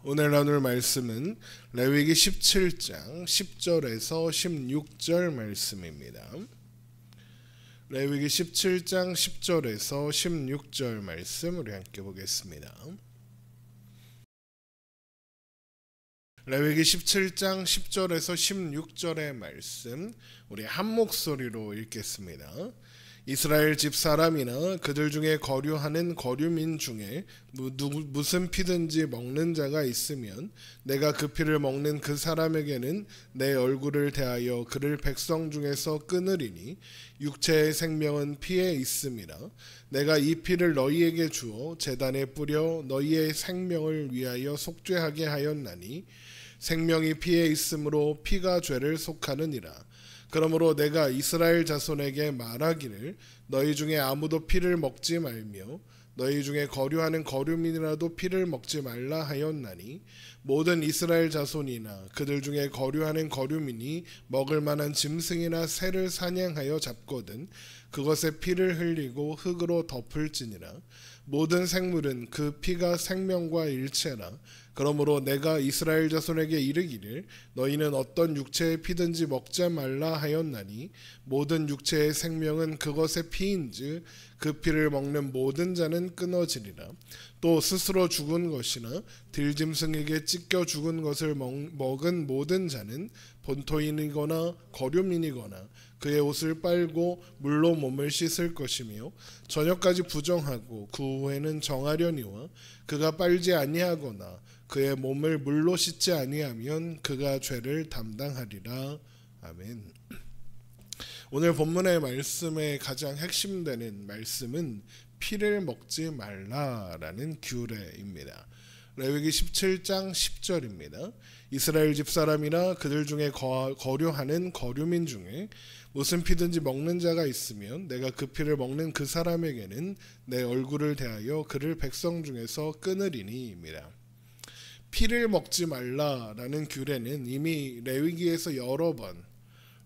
오늘 나눌 말씀은 레위기 17장 10절에서 16절 말씀입니다. 레위기 17장 10절에서 16절 말씀 우리 함께 보겠습니다. 레위기 17장 10절에서 16절의 말씀 우리 한 목소리로 읽겠습니다. 이스라엘 집 사람이나 그들 중에 거류하는 거류민 중에 무슨 피든지 먹는 자가 있으면 내가 그 피를 먹는 그 사람에게는 내 얼굴을 대하여 그를 백성 중에서 끊으리니 육체의 생명은 피에 있음이라. 내가 이 피를 너희에게 주어 제단에 뿌려 너희의 생명을 위하여 속죄하게 하였나니 생명이 피에 있으므로 피가 죄를 속하느니라. 그러므로 내가 이스라엘 자손에게 말하기를 너희 중에 아무도 피를 먹지 말며 너희 중에 거류하는 거류민이라도 피를 먹지 말라 하였나니 모든 이스라엘 자손이나 그들 중에 거류하는 거류민이 먹을 만한 짐승이나 새를 사냥하여 잡거든 그것의 피를 흘리고 흙으로 덮을지니라. 모든 생물은 그 피가 생명과 일체라. 그러므로 내가 이스라엘 자손에게 이르기를 너희는 어떤 육체의 피든지 먹지 말라 하였나니 모든 육체의 생명은 그것의 피인즉 그 피를 먹는 모든 자는 끊어지리라. 또 스스로 죽은 것이나 들짐승에게 찢겨 죽은 것을 먹은 모든 자는 본토인이거나 거류민이거나 그의 옷을 빨고 물로 몸을 씻을 것이며 저녁까지 부정하고 그 후에는 정하려니와 그가 빨지 아니하거나 그의 몸을 물로 씻지 아니하면 그가 죄를 담당하리라. 아멘. 오늘 본문의 말씀의 가장 핵심되는 말씀은 피를 먹지 말라라는 규례입니다. 레위기 17장 10절입니다. 이스라엘 집 사람이나 그들 중에 거류하는 거류민 중에 무슨 피든지 먹는 자가 있으면 내가 그 피를 먹는 그 사람에게는 내 얼굴을 대하여 그를 백성 중에서 끊으리니입니다. 피를 먹지 말라라는 규례는 이미 레위기에서 여러 번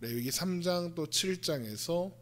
레위기 3장 또 7장에서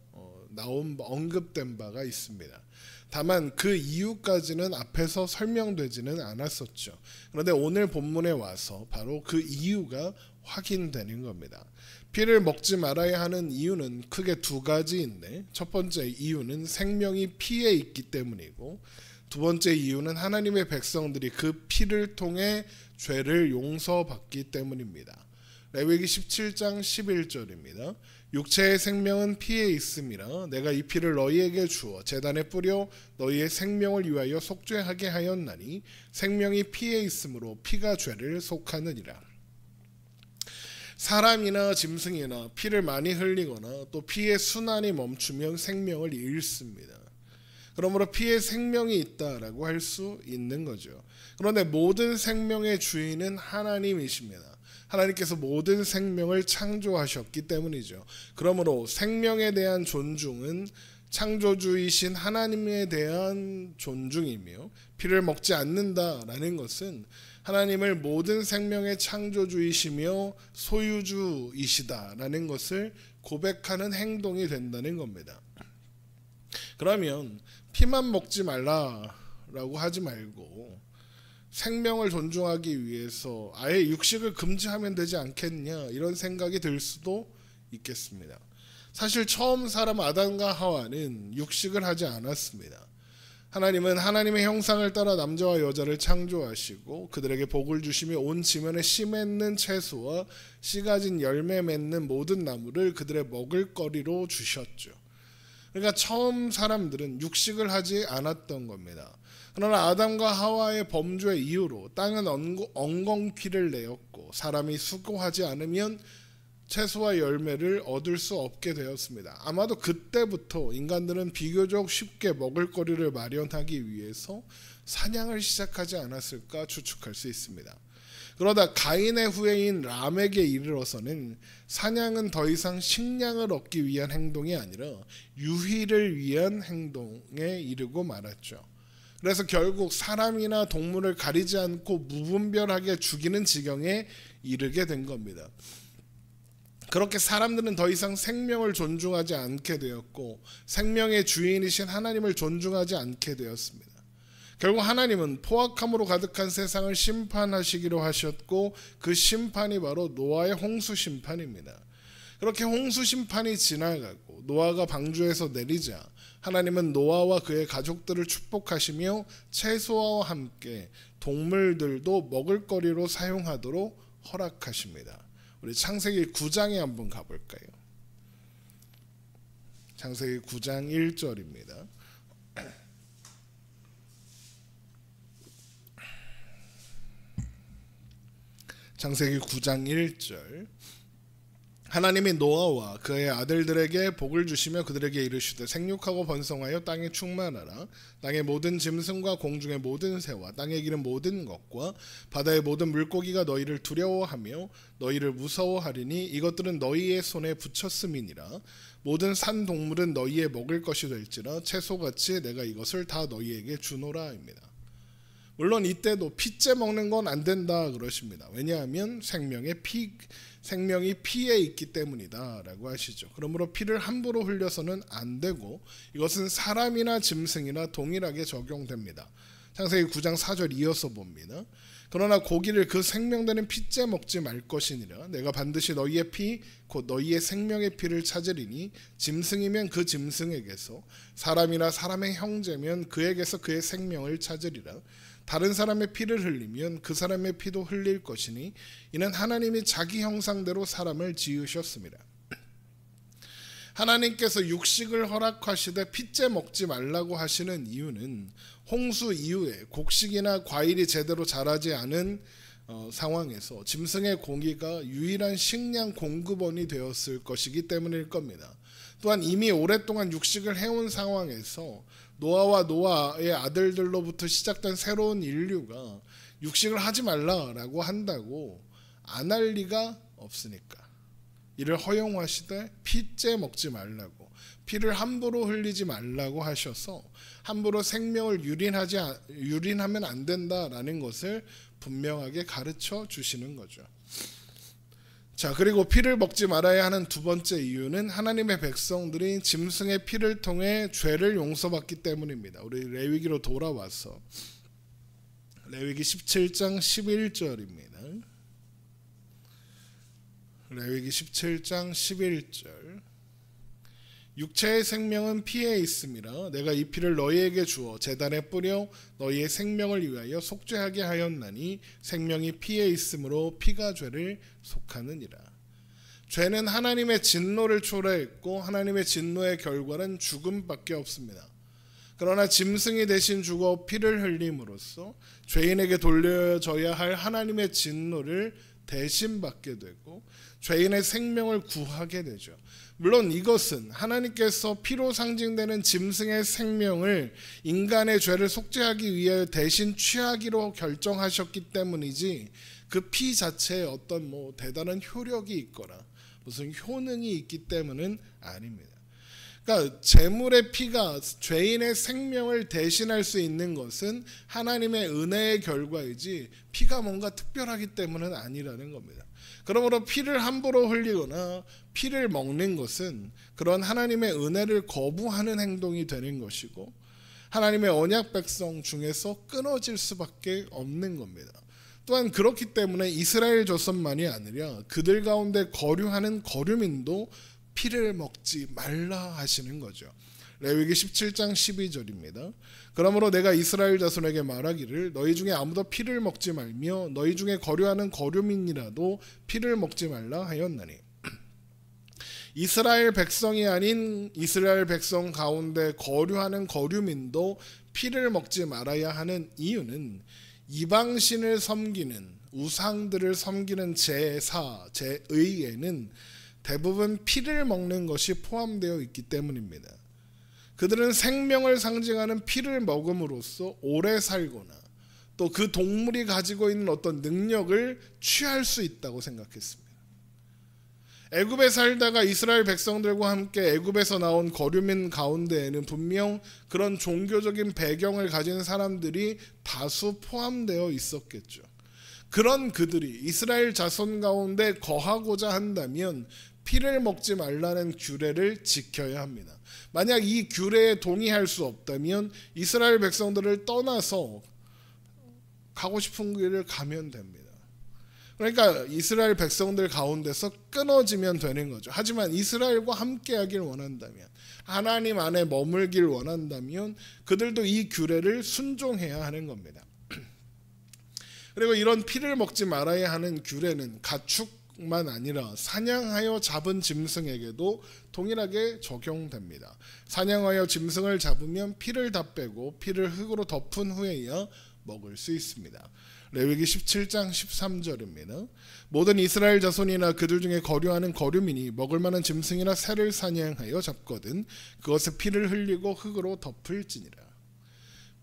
언급된 바가 있습니다. 다만 그 이유까지는 앞에서 설명되지는 않았었죠. 그런데 오늘 본문에 와서 바로 그 이유가 확인되는 겁니다. 피를 먹지 말아야 하는 이유는 크게 두 가지인데 첫 번째 이유는 생명이 피에 있기 때문이고 두 번째 이유는 하나님의 백성들이 그 피를 통해 죄를 용서받기 때문입니다. 레위기 17장 11절입니다. 육체의 생명은 피에 있음이라 내가 이 피를 너희에게 주어 제단에 뿌려 너희의 생명을 위하여 속죄하게 하였나니 생명이 피에 있으므로 피가 죄를 속하느니라. 사람이나 짐승이나 피를 많이 흘리거나 또 피의 순환이 멈추면 생명을 잃습니다. 그러므로 피에 생명이 있다라고 할 수 있는 거죠. 그런데 모든 생명의 주인은 하나님이십니다. 하나님께서 모든 생명을 창조하셨기 때문이죠. 그러므로 생명에 대한 존중은 창조주이신 하나님에 대한 존중이며 피를 먹지 않는다라는 것은 하나님을 모든 생명의 창조주이시며 소유주이시다라는 것을 고백하는 행동이 된다는 겁니다. 그러면 피만 먹지 말라라고 하지 말고 생명을 존중하기 위해서 아예 육식을 금지하면 되지 않겠냐 이런 생각이 들 수도 있겠습니다. 사실 처음 사람 아담과 하와는 육식을 하지 않았습니다. 하나님은 하나님의 형상을 따라 남자와 여자를 창조하시고 그들에게 복을 주시며 온 지면에 씨 맺는 채소와 씨 가진 열매 맺는 모든 나무를 그들의 먹을거리로 주셨죠. 그러니까 처음 사람들은 육식을 하지 않았던 겁니다. 그러나 아담과 하와의 범죄 이후로 땅은 엉겅퀴를 내었고 사람이 수고하지 않으면 채소와 열매를 얻을 수 없게 되었습니다. 아마도 그때부터 인간들은 비교적 쉽게 먹을거리를 마련하기 위해서 사냥을 시작하지 않았을까 추측할 수 있습니다. 그러다 가인의 후예인 람에게 이르러서는 사냥은 더 이상 식량을 얻기 위한 행동이 아니라 유희를 위한 행동에 이르고 말았죠. 그래서 결국 사람이나 동물을 가리지 않고 무분별하게 죽이는 지경에 이르게 된 겁니다. 그렇게 사람들은 더 이상 생명을 존중하지 않게 되었고 생명의 주인이신 하나님을 존중하지 않게 되었습니다. 결국 하나님은 포악함으로 가득한 세상을 심판하시기로 하셨고 그 심판이 바로 노아의 홍수 심판입니다. 그렇게 홍수 심판이 지나가고 노아가 방주에서 내리자 하나님은 노아와 그의 가족들을 축복하시며 채소와 함께 동물들도 먹을거리로 사용하도록 허락하십니다. 우리 창세기 9장에 한번 가볼까요? 창세기 9장 1절입니다. 창세기 9장 1절. 하나님이 노아와 그의 아들들에게 복을 주시며 그들에게 이르시되 생육하고 번성하여 땅에 충만하라. 땅의 모든 짐승과 공중의 모든 새와 땅에 기는 모든 것과 바다의 모든 물고기가 너희를 두려워하며 너희를 무서워하리니 이것들은 너희의 손에 붙였음이니라. 모든 산 동물은 너희의 먹을 것이 될지라 채소같이 내가 이것을 다 너희에게 주노라입니다. 물론 이때도 피째 먹는 건 안 된다 그러십니다. 왜냐하면 생명이 피에 있기 때문이다 라고 하시죠. 그러므로 피를 함부로 흘려서는 안 되고 이것은 사람이나 짐승이나 동일하게 적용됩니다. 창세기 9장 4절 이어서 봅니다. 그러나 고기를 그 생명되는 피째 먹지 말 것이니라. 내가 반드시 너희의 피 곧 너희의 생명의 피를 찾으리니 짐승이면 그 짐승에게서 사람이나 사람의 형제면 그에게서 그의 생명을 찾으리라. 다른 사람의 피를 흘리면 그 사람의 피도 흘릴 것이니 이는 하나님이 자기 형상대로 사람을 지으셨습니다. 하나님께서 육식을 허락하시되 피째 먹지 말라고 하시는 이유는 홍수 이후에 곡식이나 과일이 제대로 자라지 않은 상황에서 짐승의 고기가 유일한 식량 공급원이 되었을 것이기 때문일 겁니다. 또한 이미 오랫동안 육식을 해온 상황에서 노아와 노아의 아들들로부터 시작된 새로운 인류가 육식을 하지 말라라고 한다고 안 할 리가 없으니까 이를 허용하시되 피째 먹지 말라고 피를 함부로 흘리지 말라고 하셔서 함부로 생명을 유린하면 안 된다라는 것을 분명하게 가르쳐 주시는 거죠. 자, 그리고 피를 먹지 말아야 하는 두 번째 이유는 하나님의 백성들이 짐승의 피를 통해 죄를 용서받기 때문입니다. 우리 레위기로 돌아와서 레위기 17장 11절입니다. 레위기 17장 11절. 육체의 생명은 피에 있음이라 내가 이 피를 너희에게 주어 제단에 뿌려 너희의 생명을 위하여 속죄하게 하였나니 생명이 피에 있으므로 피가 죄를 속하느니라. 죄는 하나님의 진노를 초래했고 하나님의 진노의 결과는 죽음밖에 없습니다. 그러나 짐승이 대신 죽어 피를 흘림으로써 죄인에게 돌려져야 할 하나님의 진노를 대신 받게 되고 죄인의 생명을 구하게 되죠. 물론 이것은 하나님께서 피로 상징되는 짐승의 생명을 인간의 죄를 속죄하기 위해 대신 취하기로 결정하셨기 때문이지 그 피 자체에 어떤 대단한 효력이 있거나 무슨 효능이 있기 때문은 아닙니다. 그러니까 제물의 피가 죄인의 생명을 대신할 수 있는 것은 하나님의 은혜의 결과이지 피가 뭔가 특별하기 때문은 아니라는 겁니다. 그러므로 피를 함부로 흘리거나 피를 먹는 것은 그런 하나님의 은혜를 거부하는 행동이 되는 것이고 하나님의 언약 백성 중에서 끊어질 수밖에 없는 겁니다. 또한 그렇기 때문에 이스라엘 조선만이 아니라 그들 가운데 거류하는 거류민도 피를 먹지 말라 하시는 거죠. 레위기 17장 12절입니다. 그러므로 내가 이스라엘 자손에게 말하기를 너희 중에 아무도 피를 먹지 말며 너희 중에 거류하는 거류민이라도 피를 먹지 말라 하였나니 이스라엘 백성이 아닌 이스라엘 백성 가운데 거류하는 거류민도 피를 먹지 말아야 하는 이유는 이방신을 섬기는 우상들을 섬기는 제의에는 대부분 피를 먹는 것이 포함되어 있기 때문입니다. 그들은 생명을 상징하는 피를 먹음으로써 오래 살거나 또 그 동물이 가지고 있는 어떤 능력을 취할 수 있다고 생각했습니다. 애굽에 살다가 이스라엘 백성들과 함께 애굽에서 나온 거류민 가운데에는 분명 그런 종교적인 배경을 가진 사람들이 다수 포함되어 있었겠죠. 그런 그들이 이스라엘 자손 가운데 거하고자 한다면 피를 먹지 말라는 규례를 지켜야 합니다. 만약 이 규례에 동의할 수 없다면 이스라엘 백성들을 떠나서 가고 싶은 길을 가면 됩니다. 그러니까 이스라엘 백성들 가운데서 끊어지면 되는 거죠. 하지만 이스라엘과 함께하길 원한다면, 하나님 안에 머물길 원한다면 그들도 이 규례를 순종해야 하는 겁니다. 그리고 이런 피를 먹지 말아야 하는 규례는 가축만 아니라 사냥하여 잡은 짐승에게도 동일하게 적용됩니다. 사냥하여 짐승을 잡으면 피를 다 빼고 피를 흙으로 덮은 후에야 먹을 수 있습니다. 레위기 17장 13절입니다. 모든 이스라엘 자손이나 그들 중에 거류하는 거류민이 먹을 만한 짐승이나 새를 사냥하여 잡거든 그것의 피를 흘리고 흙으로 덮을지니라.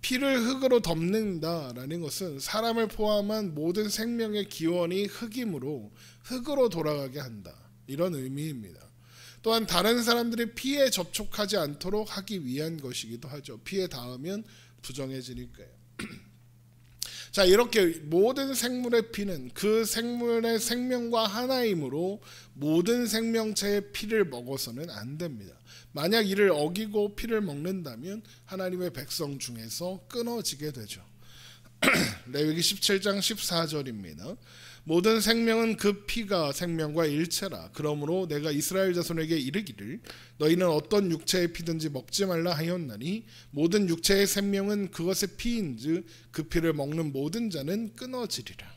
피를 흙으로 덮는다라는 것은 사람을 포함한 모든 생명의 기원이 흙이므로 흙으로 돌아가게 한다, 이런 의미입니다. 또한 다른 사람들이 피에 접촉하지 않도록 하기 위한 것이기도 하죠. 피에 닿으면 부정해지니까요. 자, 이렇게 모든 생물의 피는 그 생물의 생명과 하나이므로 모든 생명체의 피를 먹어서는 안 됩니다. 만약 이를 어기고 피를 먹는다면 하나님의 백성 중에서 끊어지게 되죠. 레위기 17장 14절입니다. 모든 생명은 그 피가 생명과 일체라. 그러므로 내가 이스라엘 자손에게 이르기를 너희는 어떤 육체의 피든지 먹지 말라 하였나니 모든 육체의 생명은 그것의 피인즉 그 피를 먹는 모든 자는 끊어지리라.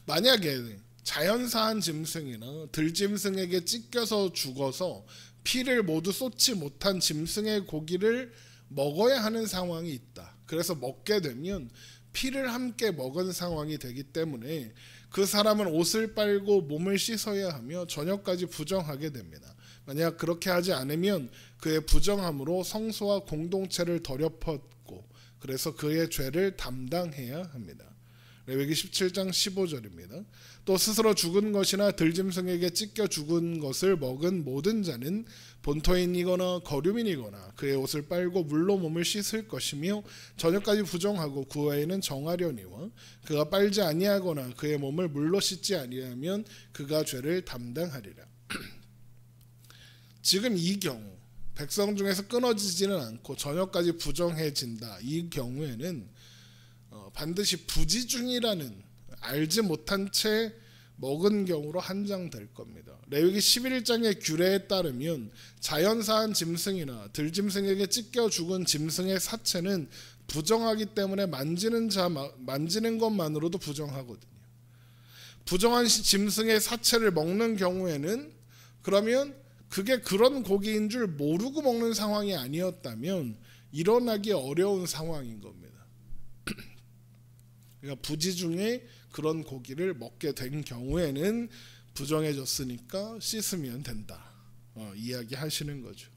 만약에 자연사한 짐승이나 들짐승에게 찢겨서 죽어서 피를 모두 쏟지 못한 짐승의 고기를 먹어야 하는 상황이 있다. 그래서 먹게 되면 피를 함께 먹은 상황이 되기 때문에 그 사람은 옷을 빨고 몸을 씻어야 하며 저녁까지 부정하게 됩니다. 만약 그렇게 하지 않으면 그의 부정함으로 성소와 공동체를 더럽혔고 그래서 그의 죄를 담당해야 합니다. 레위기 17장 15절입니다. 또 스스로 죽은 것이나 들짐승에게 찢겨 죽은 것을 먹은 모든 자는 본토인이거나 거류민이거나 그의 옷을 빨고 물로 몸을 씻을 것이며 저녁까지 부정하고 그 후에는 정하려니와 그가 빨지 아니하거나 그의 몸을 물로 씻지 아니하면 그가 죄를 담당하리라. 지금 이 경우 백성 중에서 끊어지지는 않고 저녁까지 부정해진다. 이 경우에는 반드시 부지중이라는 알지 못한 채 먹은 경우로 한정될 겁니다. 레위기 11장의 규례에 따르면 자연사한 짐승이나 들짐승에게 찢겨 죽은 짐승의 사체는 부정하기 때문에 만지는 것만으로도 부정하거든요. 부정한 짐승의 사체를 먹는 경우에는 그러면 그게 그런 고기인 줄 모르고 먹는 상황이 아니었다면 일어나기 어려운 상황인 겁니다. 그러니까 부지중에 그런 고기를 먹게 된 경우에는 부정해졌으니까 씻으면 된다. 이야기하시는 거죠.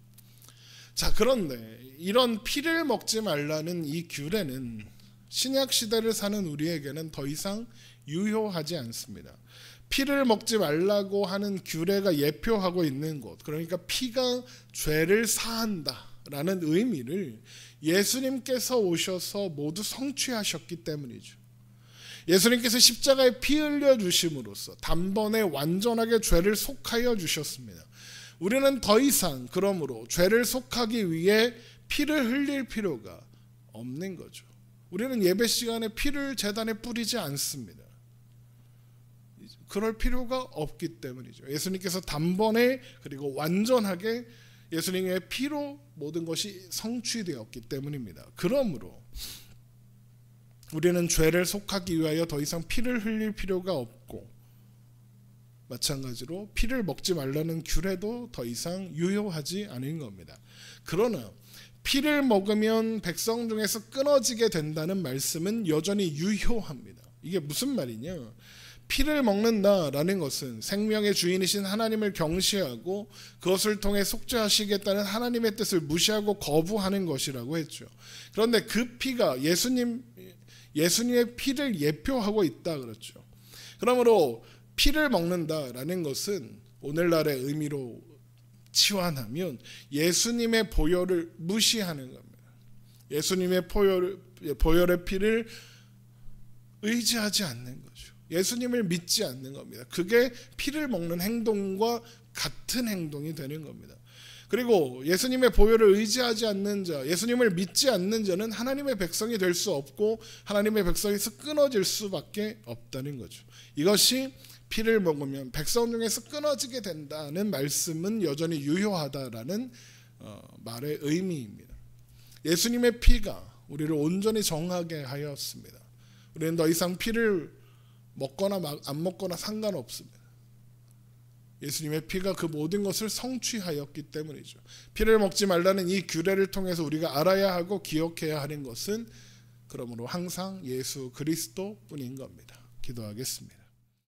자, 그런데 이런 피를 먹지 말라는 이 규례는 신약 시대를 사는 우리에게는 더 이상 유효하지 않습니다. 피를 먹지 말라고 하는 규례가 예표하고 있는 것, 그러니까 피가 죄를 사한다라는 의미를 예수님께서 오셔서 모두 성취하셨기 때문이죠. 예수님께서 십자가에 피 흘려 주심으로써 단번에 완전하게 죄를 속하여 주셨습니다. 우리는 더 이상 그러므로 죄를 속하기 위해 피를 흘릴 필요가 없는 거죠. 우리는 예배 시간에 피를 제단에 뿌리지 않습니다. 그럴 필요가 없기 때문이죠. 예수님께서 단번에 그리고 완전하게 예수님의 피로 모든 것이 성취되었기 때문입니다. 그러므로 우리는 죄를 속하기 위하여 더 이상 피를 흘릴 필요가 없고 마찬가지로 피를 먹지 말라는 규례도 더 이상 유효하지 않은 겁니다. 그러나 피를 먹으면 백성 중에서 끊어지게 된다는 말씀은 여전히 유효합니다. 이게 무슨 말이냐? 피를 먹는다라는 것은 생명의 주인이신 하나님을 경시하고 그것을 통해 속죄하시겠다는 하나님의 뜻을 무시하고 거부하는 것이라고 했죠. 그런데 그 피가 예수님의 피를 예표하고 있다 그렇죠. 그러므로 피를 먹는다라는 것은 오늘날의 의미로 치환하면 예수님의 보혈을 무시하는 겁니다. 예수님의 보혈의 피를 의지하지 않는 거죠. 예수님을 믿지 않는 겁니다. 그게 피를 먹는 행동과 같은 행동이 되는 겁니다. 그리고 예수님의 보혈을 의지하지 않는 자, 예수님을 믿지 않는 자는 하나님의 백성이 될 수 없고 하나님의 백성에서 끊어질 수밖에 없다는 거죠. 이것이 피를 먹으면 백성 중에서 끊어지게 된다는 말씀은 여전히 유효하다라는 말의 의미입니다. 예수님의 피가 우리를 온전히 정하게 하였습니다. 우리는 더 이상 피를 먹거나 안 먹거나 상관없습니다. 예수님의 피가 그 모든 것을 성취하였기 때문이죠. 피를 먹지 말라는 이 규례를 통해서 우리가 알아야 하고 기억해야 하는 것은 그러므로 항상 예수 그리스도뿐인 겁니다. 기도하겠습니다.